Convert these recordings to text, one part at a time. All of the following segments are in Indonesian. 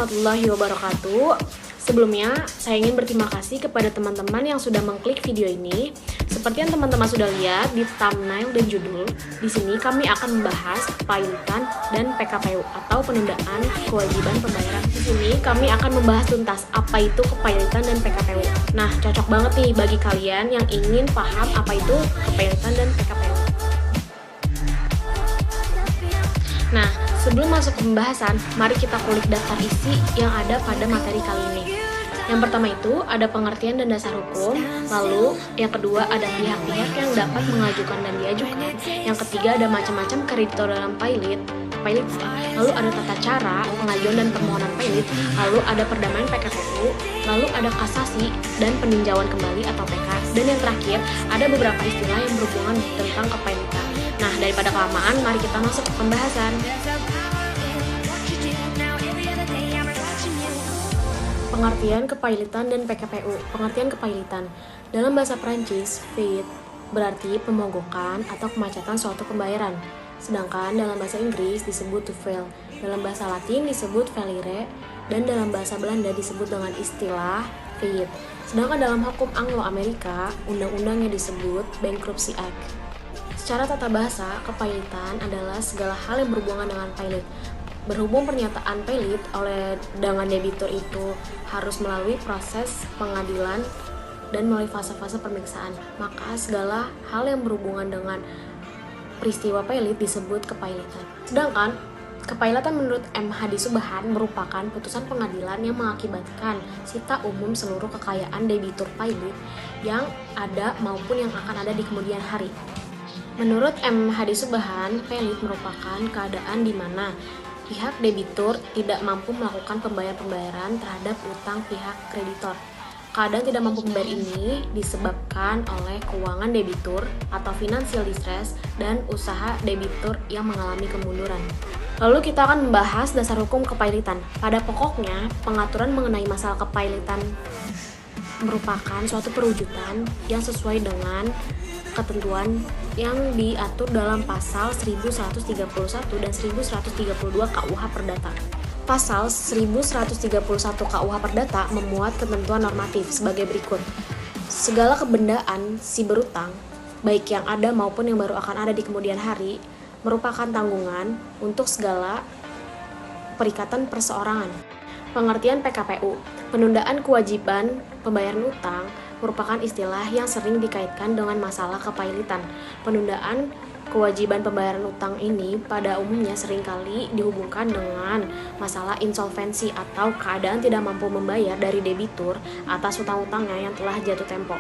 warahmatullahi wabarakatuh. Sebelumnya, saya ingin berterima kasih kepada teman-teman yang sudah mengklik video ini. Seperti yang teman-teman sudah lihat di thumbnail dan judul, di sini kami akan membahas kepailitan dan PKPU atau penundaan kewajiban pembayaran. Di sini kami akan membahas tuntas apa itu kepailitan dan PKPU. Nah, cocok banget nih bagi kalian yang ingin paham apa itu kepailitan dan PKPU. Nah, sebelum masuk ke pembahasan, mari kita kulik daftar isi yang ada pada materi kali ini. Yang pertama itu ada pengertian dan dasar hukum, lalu yang kedua ada pihak-pihak yang dapat mengajukan dan diajukan, yang ketiga ada macam-macam kreditor dalam pailit, lalu ada tata cara pengajuan dan permohonan pailit, lalu ada perdamaian PKPU, lalu ada kasasi dan peninjauan kembali atau PK, dan yang terakhir ada beberapa istilah yang berhubungan tentang kepailitan. Nah, daripada kelamaan, mari kita masuk ke pembahasan. Pengertian kepailitan dan PKPU. Pengertian kepailitan dalam bahasa Prancis, faillite berarti pemogokan atau kemacatan suatu pembayaran. Sedangkan dalam bahasa Inggris disebut to fail, dalam bahasa Latin disebut fallire, dan dalam bahasa Belanda disebut dengan istilah faillite. Sedangkan dalam hukum Anglo-Amerika, undang-undangnya disebut Bankruptcy Act. Secara tata bahasa, kepailitan adalah segala hal yang berhubungan dengan pailit. Berhubung pernyataan pailit oleh dengan debitur itu harus melalui proses pengadilan dan melalui fase-fase pemeriksaan, maka segala hal yang berhubungan dengan peristiwa pailit disebut kepailitan. Sedangkan kepailitan menurut M. Hadi Subhan merupakan putusan pengadilan yang mengakibatkan sita umum seluruh kekayaan debitur pailit yang ada maupun yang akan ada di kemudian hari. Menurut M. Hadi Subhan, pailit merupakan keadaan di mana pihak debitur tidak mampu melakukan pembayaran terhadap utang pihak kreditor. Keadaan tidak mampu membayar ini disebabkan oleh keuangan debitur atau financial distress dan usaha debitur yang mengalami kemunduran. Lalu kita akan membahas dasar hukum kepailitan. Pada pokoknya, pengaturan mengenai masalah kepailitan merupakan suatu perwujudan yang sesuai dengan ketentuan yang diatur dalam pasal 1131 dan 1132 KUH Perdata. Pasal 1131 KUH Perdata memuat ketentuan normatif sebagai berikut. Segala kebendaan si berutang, baik yang ada maupun yang baru akan ada di kemudian hari, merupakan tanggungan untuk segala perikatan perseorangan. Pengertian PKPU, penundaan kewajiban pembayaran utang, merupakan istilah yang sering dikaitkan dengan masalah kepailitan. Penundaan kewajiban pembayaran utang ini pada umumnya seringkali dihubungkan dengan masalah insolvensi atau keadaan tidak mampu membayar dari debitur atas utang-utangnya yang telah jatuh tempo.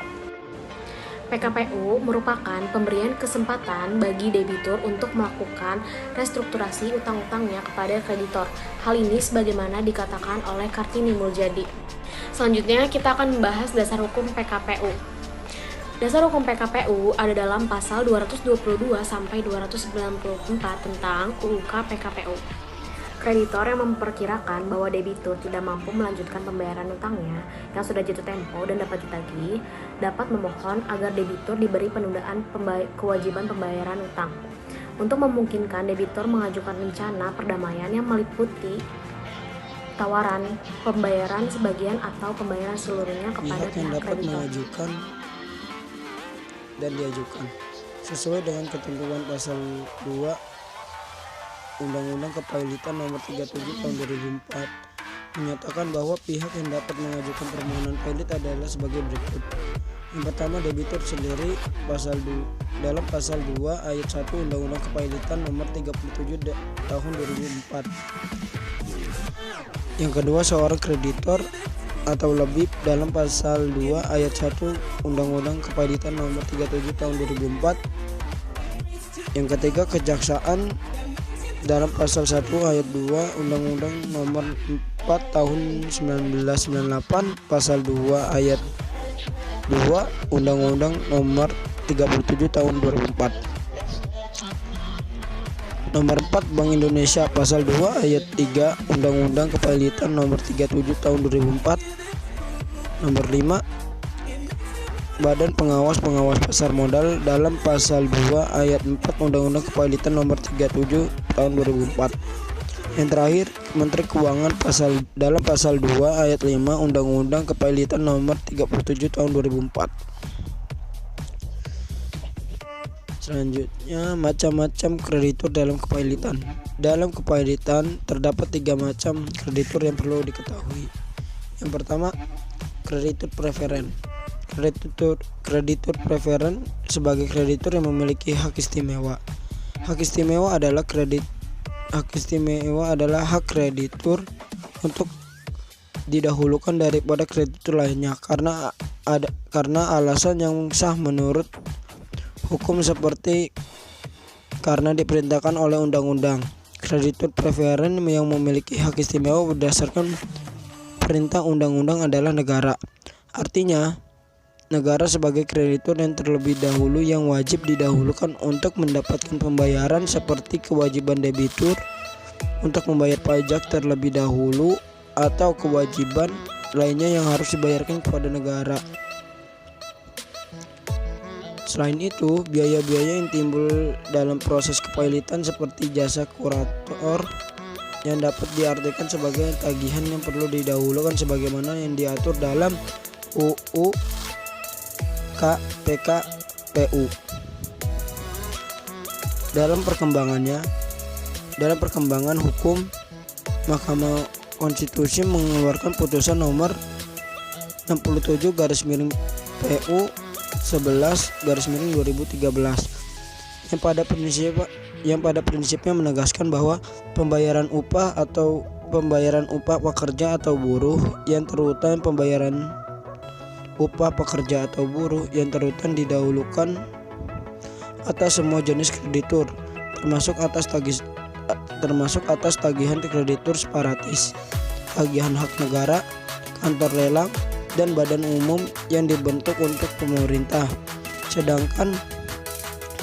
PKPU merupakan pemberian kesempatan bagi debitur untuk melakukan restrukturasi utang-utangnya kepada kreditor. Hal ini sebagaimana dikatakan oleh Kartini Muljadi. Selanjutnya kita akan membahas dasar hukum PKPU. Dasar hukum PKPU ada dalam pasal 222 sampai 294 tentang UUK PKPU. Kreditor yang memperkirakan bahwa debitur tidak mampu melanjutkan pembayaran utangnya yang sudah jatuh tempo dan dapat ditagih, dapat memohon agar debitur diberi penundaan kewajiban pembayaran utang. Untuk memungkinkan debitur mengajukan rencana perdamaian yang meliputi tawaran pembayaran sebagian atau pembayaran seluruhnya kepada pihak yang dapat kreditor. mengajukan dan diajukan sesuai dengan ketentuan pasal 2 Undang-Undang Kepailitan Nomor 37 Tahun 2004 menyatakan bahwa pihak yang dapat mengajukan permohonan pailit adalah sebagai berikut. Yang pertama, debitur sendiri dalam pasal 2 ayat 1 Undang-Undang Kepailitan Nomor 37 Tahun 2004. Yang kedua, seorang kreditor atau lebih dalam pasal 2 ayat 1 Undang-Undang Kepailitan Nomor 37 Tahun 2004. Yang ketiga, kejaksaan dalam pasal 1 ayat 2 Undang-Undang Nomor 4 Tahun 1998, pasal 2 ayat 2 Undang-Undang Nomor 37 Tahun 2004. Nomor 4, Bank Indonesia, pasal 2 ayat 3 Undang-Undang Kepailitan Nomor 37 Tahun 2004. Nomor 5, Badan Pengawas Pasar Modal dalam pasal 2 ayat 4 Undang-Undang Kepailitan Nomor 37 Tahun 2004. Yang terakhir, Menteri Keuangan dalam pasal 2 ayat 5 Undang-Undang Kepailitan Nomor 37 Tahun 2004. Selanjutnya, macam-macam kreditur dalam kepailitan. Dalam kepailitan terdapat 3 macam kreditur yang perlu diketahui. Yang pertama, kreditur preferen. Kreditur preferen sebagai kreditur yang memiliki hak istimewa. Hak istimewa adalah hak kreditur untuk didahulukan daripada kreditur lainnya karena alasan yang sah menurut hukum seperti karena diperintahkan oleh undang-undang. Kreditur preferen yang memiliki hak istimewa berdasarkan perintah undang-undang adalah negara. Artinya, negara sebagai kreditur yang terlebih dahulu yang wajib didahulukan untuk mendapatkan pembayaran seperti kewajiban debitur untuk membayar pajak terlebih dahulu atau kewajiban lainnya yang harus dibayarkan kepada negara. Selain itu, biaya-biaya yang timbul dalam proses kepailitan seperti jasa kurator yang dapat diartikan sebagai tagihan yang perlu didahulukan sebagaimana yang diatur dalam UU KPKPU. Dalam perkembangan hukum, Mahkamah Konstitusi mengeluarkan putusan nomor 67/PU 11/2013 yang pada prinsipnya menegaskan bahwa pembayaran upah pekerja atau buruh yang terutan didahulukan atas semua jenis kreditur, termasuk atas tagihan kreditur separatis, tagihan hak negara, kantor lelang, dan badan umum yang dibentuk untuk pemerintah. Sedangkan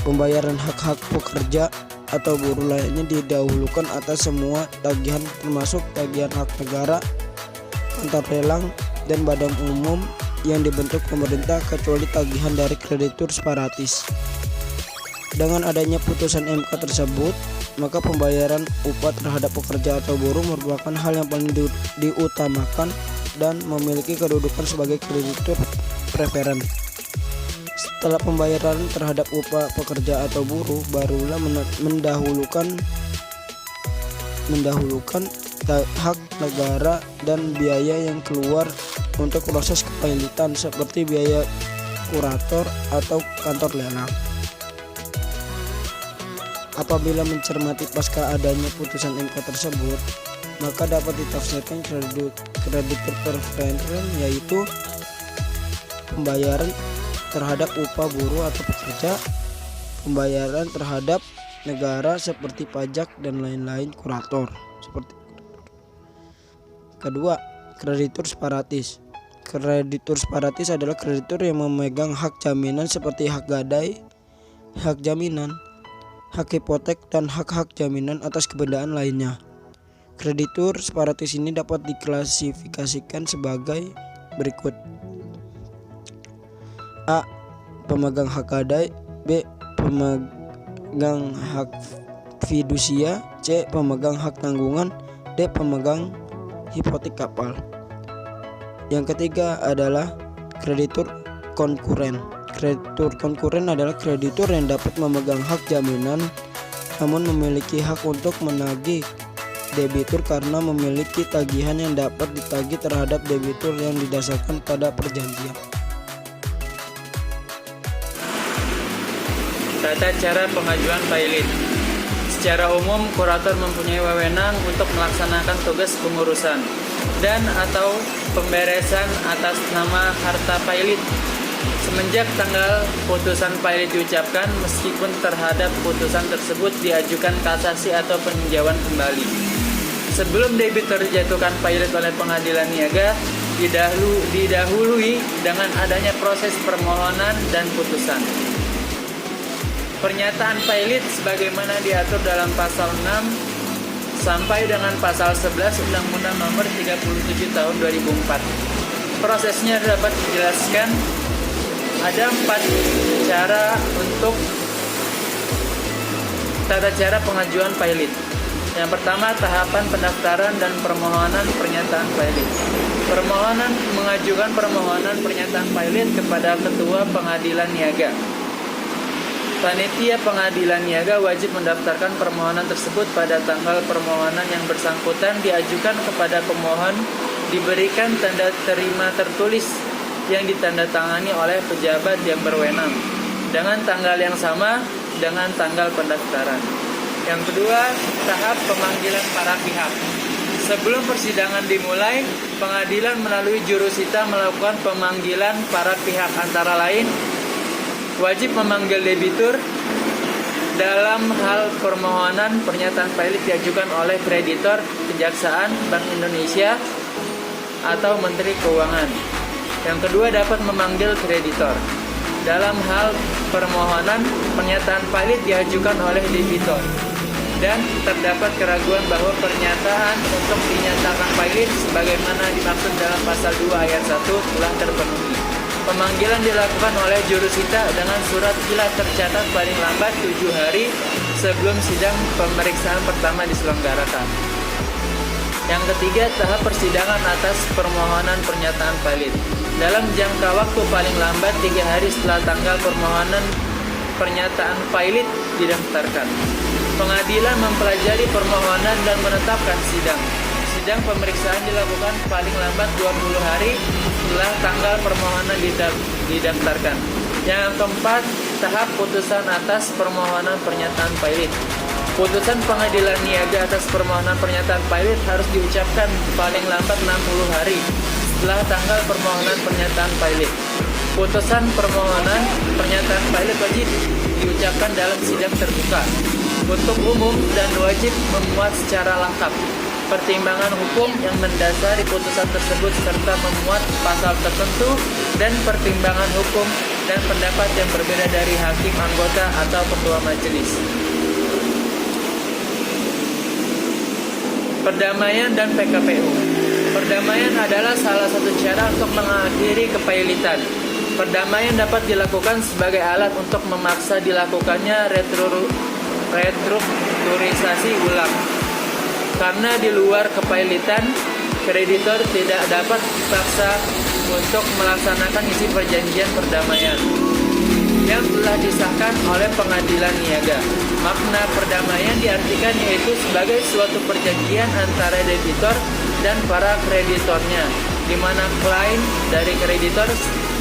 pembayaran hak-hak pekerja atau buruh lainnya didahulukan atas semua tagihan termasuk tagihan hak negara, kantor lelang, dan badan umum yang dibentuk pemerintah kecuali tagihan dari kreditur separatis. Dengan adanya putusan MK tersebut, maka pembayaran upah terhadap pekerja atau buruh merupakan hal yang paling diutamakan dan memiliki kedudukan sebagai kreditur preferen. Setelah pembayaran terhadap upah pekerja atau buruh, barulah mendahulukan hak negara dan biaya yang keluar untuk proses kepailitan seperti biaya kurator atau kantor lelang. Apabila mencermati pasca adanya putusan MK tersebut, maka dapat ditafsirkan kreditur preferen yaitu pembayaran terhadap upah buruh atau pekerja, pembayaran terhadap negara seperti pajak dan lain-lain kurator. Kedua, kreditur separatis. Kreditur separatis adalah kreditur yang memegang hak jaminan seperti hak gadai, hak jaminan, hak hipotek, dan hak-hak jaminan atas kebendaan lainnya. Kreditur separatis ini dapat diklasifikasikan sebagai berikut. A. Pemegang hak gadai. B. Pemegang hak fidusia. C. Pemegang hak tanggungan. D. Pemegang hipotek kapal. Yang ketiga adalah kreditur konkuren. Kreditur konkuren adalah kreditur yang dapat memegang hak jaminan namun memiliki hak untuk menagih debitur karena memiliki tagihan yang dapat ditagih terhadap debitur yang didasarkan pada perjanjian. Tata cara pengajuan pailit. Secara umum, kurator mempunyai wewenang untuk melaksanakan tugas pengurusan dan atau pemberesan atas nama harta pailit semenjak tanggal putusan pailit diucapkan, meskipun terhadap putusan tersebut diajukan kasasi atau peninjauan kembali. Sebelum debitur dijatuhkan pailit oleh pengadilan niaga, didahului dengan adanya proses permohonan dan putusan. Pernyataan pailit sebagaimana diatur dalam pasal 6 sampai dengan pasal 11 Undang-Undang Nomor 37 Tahun 2004. Prosesnya dapat dijelaskan ada 4 cara untuk tata cara pengajuan pailit. Yang pertama, tahapan pendaftaran dan permohonan pernyataan pilot. Permohonan mengajukan permohonan pernyataan pilot kepada Ketua Pengadilan Niaga. Panitia Pengadilan Niaga wajib mendaftarkan permohonan tersebut pada tanggal permohonan yang bersangkutan diajukan kepada pemohon, diberikan tanda terima tertulis yang ditandatangani oleh pejabat yang berwenang dengan tanggal yang sama dengan tanggal pendaftaran. Yang kedua, tahap pemanggilan para pihak. Sebelum persidangan dimulai, pengadilan melalui jurusita melakukan pemanggilan para pihak, antara lain wajib memanggil debitur dalam hal permohonan pernyataan pilot diajukan oleh kreditor, Kejaksaan, Bank Indonesia, atau Menteri Keuangan. Yang kedua, dapat memanggil kreditor dalam hal permohonan pernyataan pilot diajukan oleh debitor dan terdapat keraguan bahwa pernyataan untuk dinyatakan pilot sebagaimana dimaksud dalam pasal 2 ayat 1 telah terpenuhi. Pemanggilan dilakukan oleh jurusita dengan surat khilaf tercatat paling lambat 7 hari sebelum sidang pemeriksaan pertama diselenggarakan. Yang ketiga, tahap persidangan atas permohonan pernyataan pilot. Dalam jangka waktu paling lambat 3 hari setelah tanggal permohonan pernyataan pilot didaftarkan, pengadilan mempelajari permohonan dan menetapkan sidang. Sidang pemeriksaan dilakukan paling lambat 20 hari setelah tanggal permohonan didaftarkan. Yang keempat, tahap putusan atas permohonan pernyataan pilot. Putusan pengadilan niaga atas permohonan pernyataan pilot harus diucapkan paling lambat 60 hari setelah tanggal permohonan pernyataan pilot. Putusan permohonan pernyataan pilot wajib diucapkan dalam sidang terbuka untuk umum dan wajib memuat secara lengkap pertimbangan hukum yang mendasari putusan tersebut serta memuat pasal tertentu dan pertimbangan hukum dan pendapat yang berbeda dari hakim, anggota, atau ketua majelis. Perdamaian dan PKPU. Perdamaian adalah salah satu cara untuk mengakhiri kepailitan. Perdamaian dapat dilakukan sebagai alat untuk memaksa dilakukannya restrukturisasi ulang. Karena di luar kepailitan, kreditor tidak dapat dipaksa untuk melaksanakan isi perjanjian perdamaian yang telah disahkan oleh pengadilan niaga. Makna perdamaian diartikan yaitu sebagai suatu perjanjian antara debitor dan para kreditornya, di mana klaim dari kreditor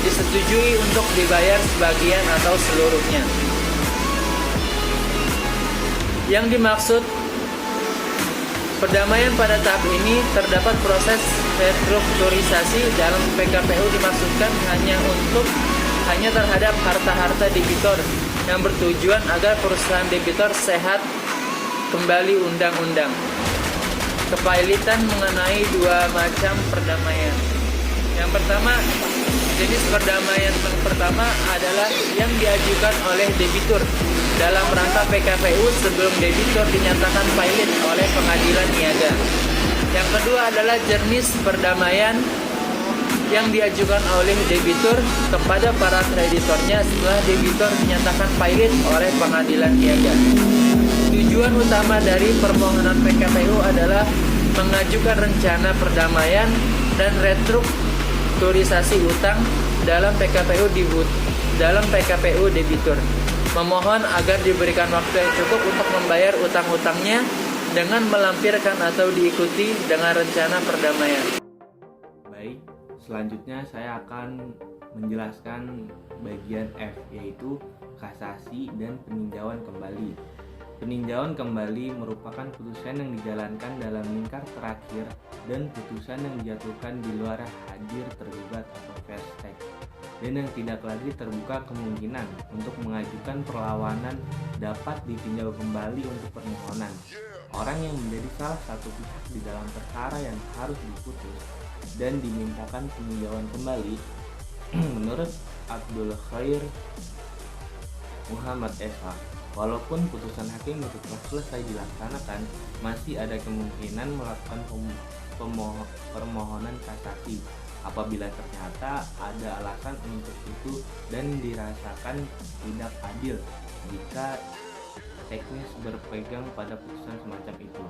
disetujui untuk dibayar sebagian atau seluruhnya. Yang dimaksud perdamaian pada tahap ini terdapat proses restrukturisasi dalam PKPU dimaksudkan hanya terhadap harta-harta debitor yang bertujuan agar perusahaan debitor sehat kembali undang-undang. Kepailitan mengenai 2 macam perdamaian. Yang pertama, jenis perdamaian yang pertama adalah yang diajukan oleh debitur dalam rangka PKPU sebelum debitur dinyatakan pilot oleh pengadilan niaga. Yang kedua adalah jenis perdamaian yang diajukan oleh debitur kepada para kreditornya setelah debitur dinyatakan pilot oleh pengadilan niaga. Tujuan utama dari permohonan PKPU adalah mengajukan rencana perdamaian dan restrukturisasi utang dalam PKPU debitur. Memohon agar diberikan waktu yang cukup untuk membayar utang-utangnya dengan melampirkan atau diikuti dengan rencana perdamaian. Baik, selanjutnya saya akan menjelaskan bagian F, yaitu kasasi dan peninjauan kembali. Peninjauan kembali merupakan putusan yang dijalankan dalam lingkar terakhir dan putusan yang dijatuhkan di luar hadir terlibat atau first take, dan yang tidak lagi terbuka kemungkinan untuk mengajukan perlawanan dapat ditinjau kembali untuk permohonan. Orang yang menjadi salah satu pihak di dalam perkara yang harus diputus dan dimintakan peninjauan kembali menurut Abdul Khair Muhammad Esa, walaupun putusan hakim itu telah selesai dilaksanakan, masih ada kemungkinan melakukan permohonan kasasi apabila ternyata ada alasan untuk itu dan dirasakan tidak adil. Jika teknis berpegang pada putusan semacam itu.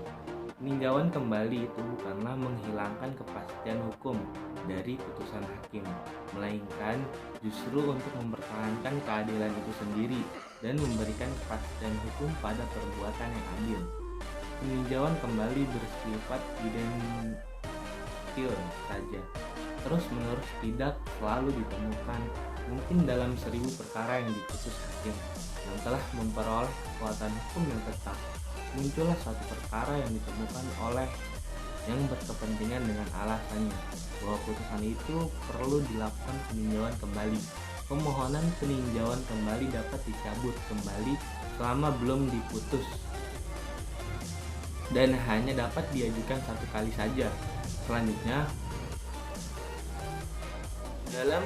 Peninjauan kembali itu bukanlah menghilangkan kepastian hukum dari putusan hakim, melainkan justru untuk mempertahankan keadilan itu sendiri dan memberikan kepastian hukum pada perbuatan yang adil. Peninjauan kembali bersifat identil saja, terus-menerus tidak selalu ditemukan. Mungkin dalam 1000 perkara yang diputus hakim yang telah memperoleh kekuatan hukum yang tetap, muncullah suatu perkara yang ditemukan oleh yang berkepentingan dengan alasannya bahwa putusan itu perlu dilakukan peninjauan kembali. Permohonan peninjauan kembali dapat dicabut kembali selama belum diputus dan hanya dapat diajukan satu kali saja. Selanjutnya, dalam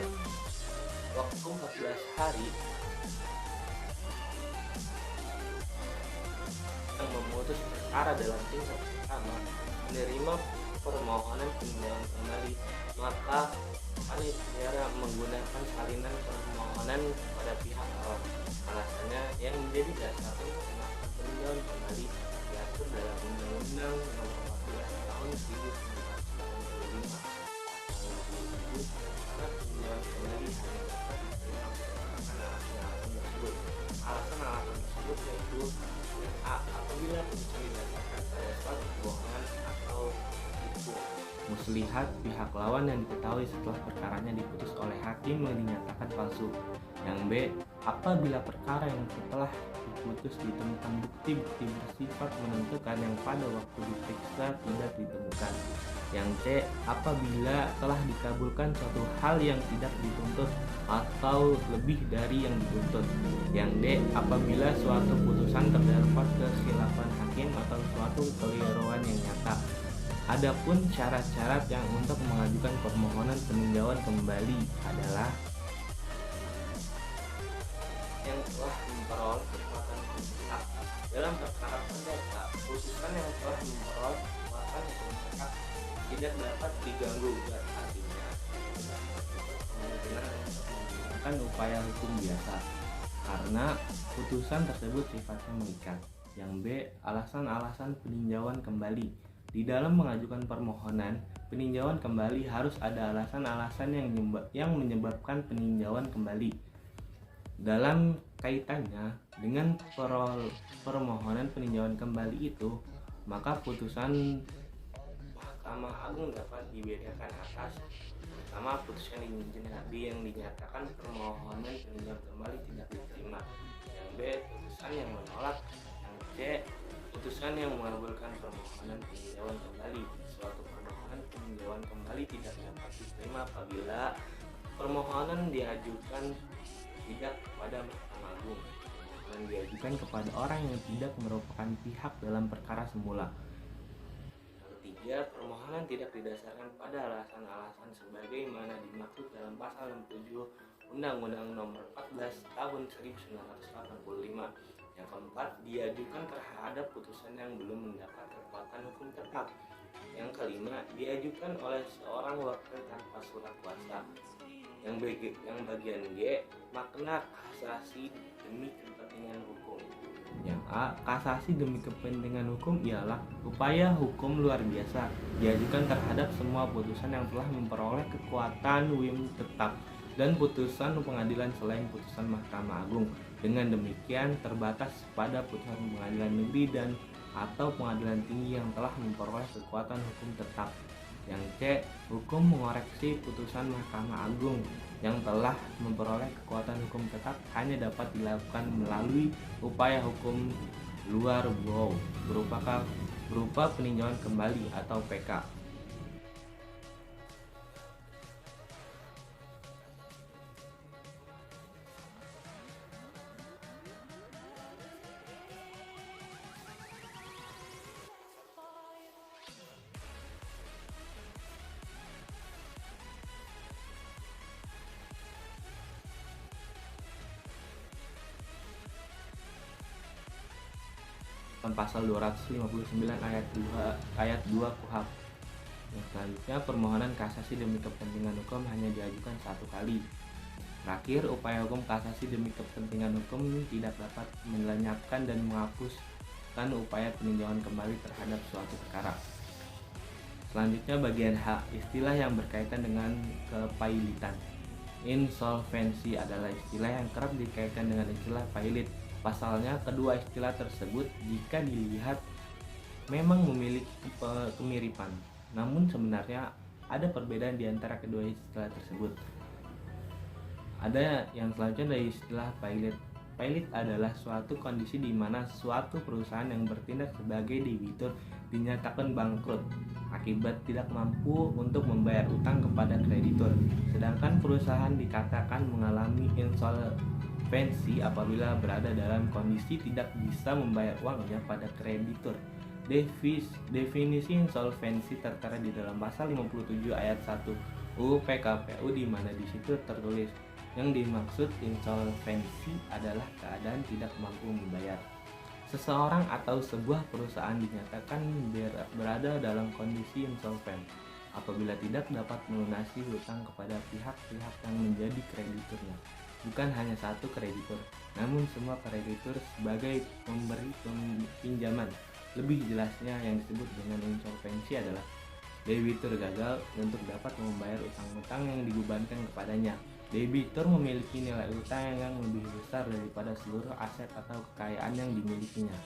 waktu 14 hari yang memutus perkara dalam tingkat pertama menerima permohonan peninjauan kembali, maka panitia menggunakan salinan permohonan pada pihak lawan. Alasannya yang menjadi dasar untuk melakukan peninjauan kembali diatur dalam Undang-Undang Nomor 14 Tahun 1985. Karena peninjauan kembali hanya dapat diterima berdasarkan alasan tersebut. Alasan-alasan tersebut yaitu A. Apabila putusan didasarkan pada suatu kebohongan atau tipu muslihat pihak lawan yang diketahui setelah perkaranya diputus oleh hakim yang dinyatakan palsu. Yang B. Apabila perkara yang setelah diputus ditemukan bukti-bukti bersifat menentukan yang pada waktu diperiksa tidak ditemukan. Yang C. Apabila telah dikabulkan suatu hal yang tidak dituntut atau lebih dari yang dituntut. Yang D. Apabila suatu putusan terdapat kekhilafan hakim atau suatu keliruan yang nyata. Adapun syarat-syarat yang untuk mengajukan permohonan peninjauan kembali adalah yang telah memperoleh kekuatan hukum tetap. Dalam perkara perdata, putusan yang telah memperoleh kekuatan hukum tetap tidak dapat diganggu gugat, artinya kemungkinan untuk menggunakan upaya hukum biasa karena putusan tersebut sifatnya mengikat. Yang B. Alasan-alasan peninjauan kembali. Di dalam mengajukan permohonan peninjauan kembali harus ada alasan-alasan yang menyebabkan peninjauan kembali. Dalam kaitannya dengan permohonan peninjauan kembali itu, maka putusan Mahkamah Agung dapat dibedakan atas pertama putusan yang dinyatakan permohonan peninjauan kembali tidak diterima. Yang B. Putusan yang menolak. Yang C. Putusan yang mengabulkan permohonan peninjauan kembali. Suatu permohonan peninjauan kembali tidak dapat diterima apabila permohonan diajukan tidak kepada Mahkamah Agung dan diajukan kepada orang yang tidak merupakan pihak dalam perkara semula. Yang ketiga, permohonan tidak didasarkan pada alasan-alasan sebagaimana dimaksud dalam pasal 67 Undang-Undang Nomor 14 Tahun 1985. Yang keempat, diajukan terhadap putusan yang belum mendapat kekuatan hukum tetap. Yang kelima, diajukan oleh seorang wakil tanpa surat kuasa. Yang bagian G, makna kasasi demi kepentingan hukum. Yang A, kasasi demi kepentingan hukum ialah upaya hukum luar biasa diajukan terhadap semua putusan yang telah memperoleh kekuatan hukum tetap dan putusan pengadilan selain putusan Mahkamah Agung. Dengan demikian terbatas pada putusan pengadilan negeri dan atau pengadilan tinggi yang telah memperoleh kekuatan hukum tetap. Yang C, hukum mengoreksi putusan Mahkamah Agung yang telah memperoleh kekuatan hukum tetap hanya dapat dilakukan melalui upaya hukum luar berupa peninjauan kembali atau PK. Pasal 259 ayat 2 KUHP. Yang selanjutnya, permohonan kasasi demi kepentingan hukum hanya diajukan satu kali. Terakhir, upaya hukum kasasi demi kepentingan hukum tidak dapat melenyapkan dan menghapuskan upaya peninjauan kembali terhadap suatu perkara. Selanjutnya bagian H, istilah yang berkaitan dengan kepailitan. Insolvensi adalah istilah yang kerap dikaitkan dengan istilah pailit. Pasalnya, kedua istilah tersebut jika dilihat memang memiliki kemiripan, namun sebenarnya ada perbedaan di antara kedua istilah tersebut. Ada yang selanjutnya dari istilah pailit. Pailit adalah suatu kondisi di mana suatu perusahaan yang bertindak sebagai debitur dinyatakan bangkrut akibat tidak mampu untuk membayar utang kepada kreditur. Sedangkan perusahaan dikatakan mengalami insolvensi apabila berada dalam kondisi tidak bisa membayar uangnya pada kreditur. Definisi insolvensi tertera di dalam pasal 57 ayat 1 UU PKPU, di mana di situ tertulis yang dimaksud insolvensi adalah keadaan tidak mampu membayar. Seseorang atau sebuah perusahaan dinyatakan berada dalam kondisi insolven apabila tidak dapat melunasi hutang kepada pihak-pihak yang menjadi krediturnya. Bukan hanya satu kreditur, namun semua kreditur sebagai pemberi pinjaman. Lebih jelasnya, yang disebut dengan insolvensi adalah debitur gagal untuk dapat membayar utang-utang yang dibebankan kepadanya. Debitur memiliki nilai utang yang lebih besar daripada seluruh aset atau kekayaan yang dimilikinya.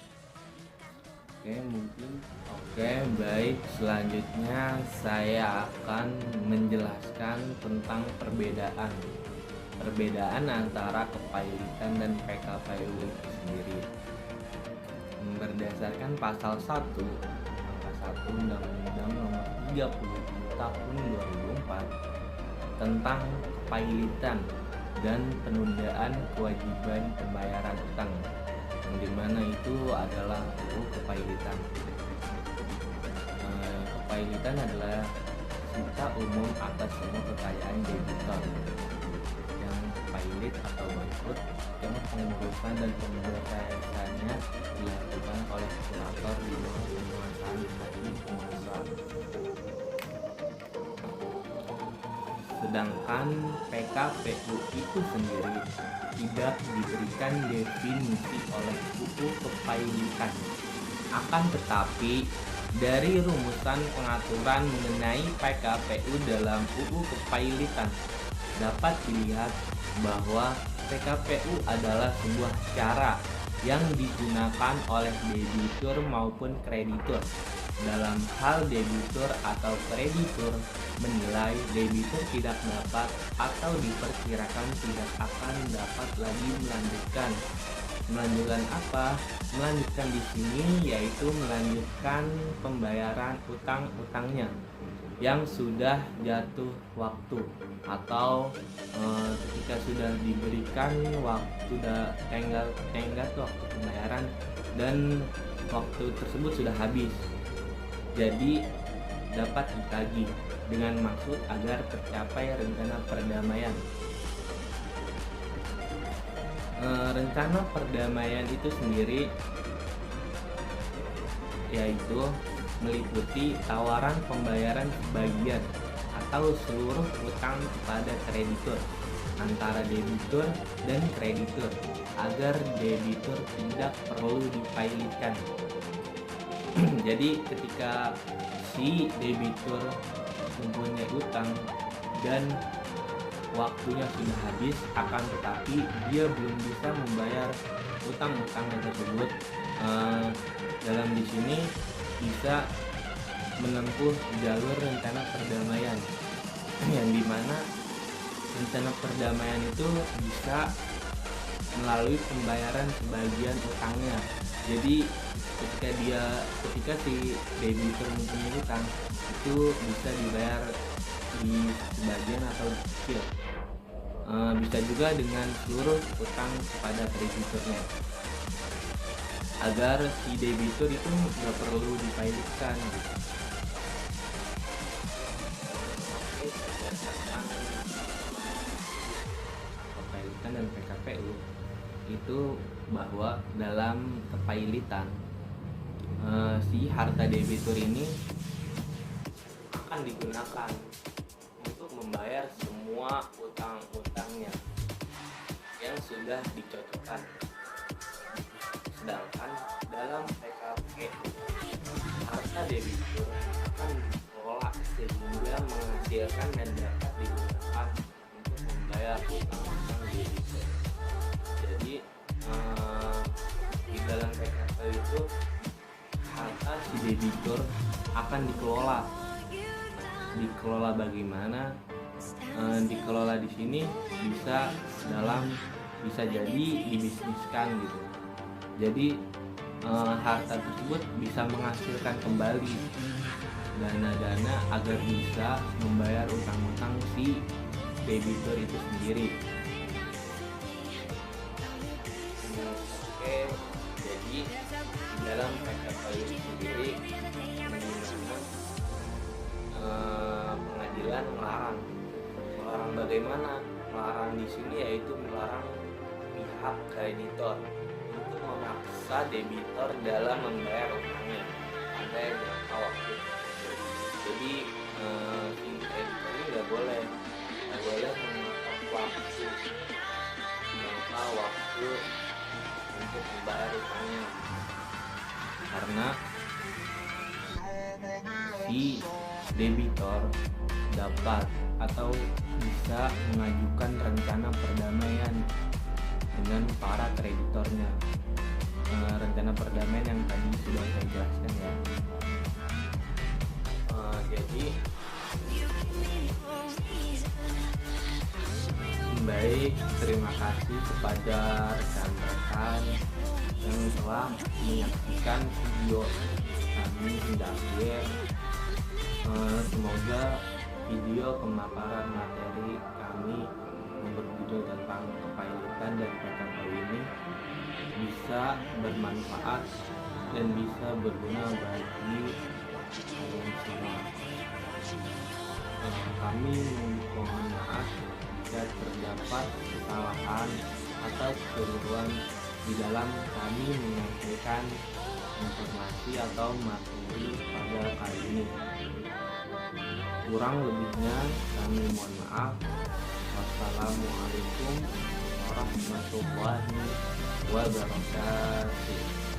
Oke, baik. Selanjutnya saya akan menjelaskan tentang perbedaan antara kepailitan dan PKPU itu sendiri. Berdasarkan pasal 1 angka 1 Undang-Undang Nomor 30 Tahun 2004 tentang kepailitan dan penundaan kewajiban pembayaran utang, yang dimana itu adalah UU kepailitan. Kepailitan adalah sita umum atas semua kekayaan debitor yang pailit atau bangkrut, yang pengurusan dan pembebasannya dilakukan oleh kurator di bawah penguasaan hakim penguasa. Sedangkan PKPU itu sendiri tidak diberikan definisi oleh UU kepailitan. Akan tetapi, dari rumusan pengaturan mengenai PKPU dalam UU kepailitan dapat dilihat bahwa PKPU adalah sebuah cara yang digunakan oleh debitur maupun kreditur. Dalam hal debitur atau kreditur menilai debitur tidak dapat atau diperkirakan tidak akan dapat lagi melanjutkan apa? Melanjutkan di sini yaitu melanjutkan pembayaran utang-utangnya yang sudah jatuh waktu, atau ketika sudah diberikan waktu, sudah tenggat waktu pembayaran dan waktu tersebut sudah habis, jadi dapat ditagih dengan maksud agar tercapai rencana perdamaian. Rencana perdamaian itu sendiri yaitu meliputi tawaran pembayaran sebagian atau seluruh utang kepada kreditur antara debitur dan kreditur agar debitur tidak perlu dipailitkan. Jadi ketika si debitur mempunyai utang dan waktunya sudah habis, akan tetapi dia belum bisa membayar utang-utangnya tersebut, dalam di sini bisa menempuh jalur rencana perdamaian, yang dimana rencana perdamaian itu bisa melalui pembayaran sebagian utangnya. Jadi ketika si debitur mempunyai utang itu bisa dibayar di sebagian atau kecil, bisa juga dengan seluruh utang kepada krediturnya, agar si debitur itu nggak perlu dipailitkan gitu. Kepailitan dan PKPU itu bahwa dalam kepailitan si harta debitur ini akan digunakan untuk membayar semua utang-utangnya sudah dicocokkan. Sedangkan dalam PKPU, harta debitur akan dikelola sehingga menghasilkan dan dapat digunakan untuk membayar utang-utang debitur. Jadi di dalam PKPU itu harta si debitur akan dikelola bagaimana? Dikelola di sini bisa jadi dibisniskan gitu. Jadi harta tersebut bisa menghasilkan kembali dana-dana agar bisa membayar utang-utang si debitur itu sendiri. Oke, jadi di dalam PKPU sendiri dimana pengadilan melarang bagaimana? Melarang di sini yaitu melarang pihak kreditor untuk memaksa debitor dalam membayar utangnya sampai berapa waktu. Jadi si kreditor ini nggak boleh mematok waktu untuk membayar utangnya, karena si debitor dapat atau bisa mengajukan rencana perdamaian dengan para kreditornya. Rencana perdamaian yang tadi sudah saya jelaskan ya. Jadi baik, terima kasih kepada rekan-rekan yang telah menyaksikan video kami hingga akhir. Semoga video pemaparan materi kami yang berjudul tentang kepailitan dan PKPU ini bisa bermanfaat dan bisa berguna bagi kalian semua. Kami mohon maaf jika terdapat kesalahan atau kekeliruan di dalam kami menyampaikan informasi atau materi pada kali ini. Kurang lebihnya kami mohon maaf. Wassalamualaikum warahmatullahi wabarakatuh.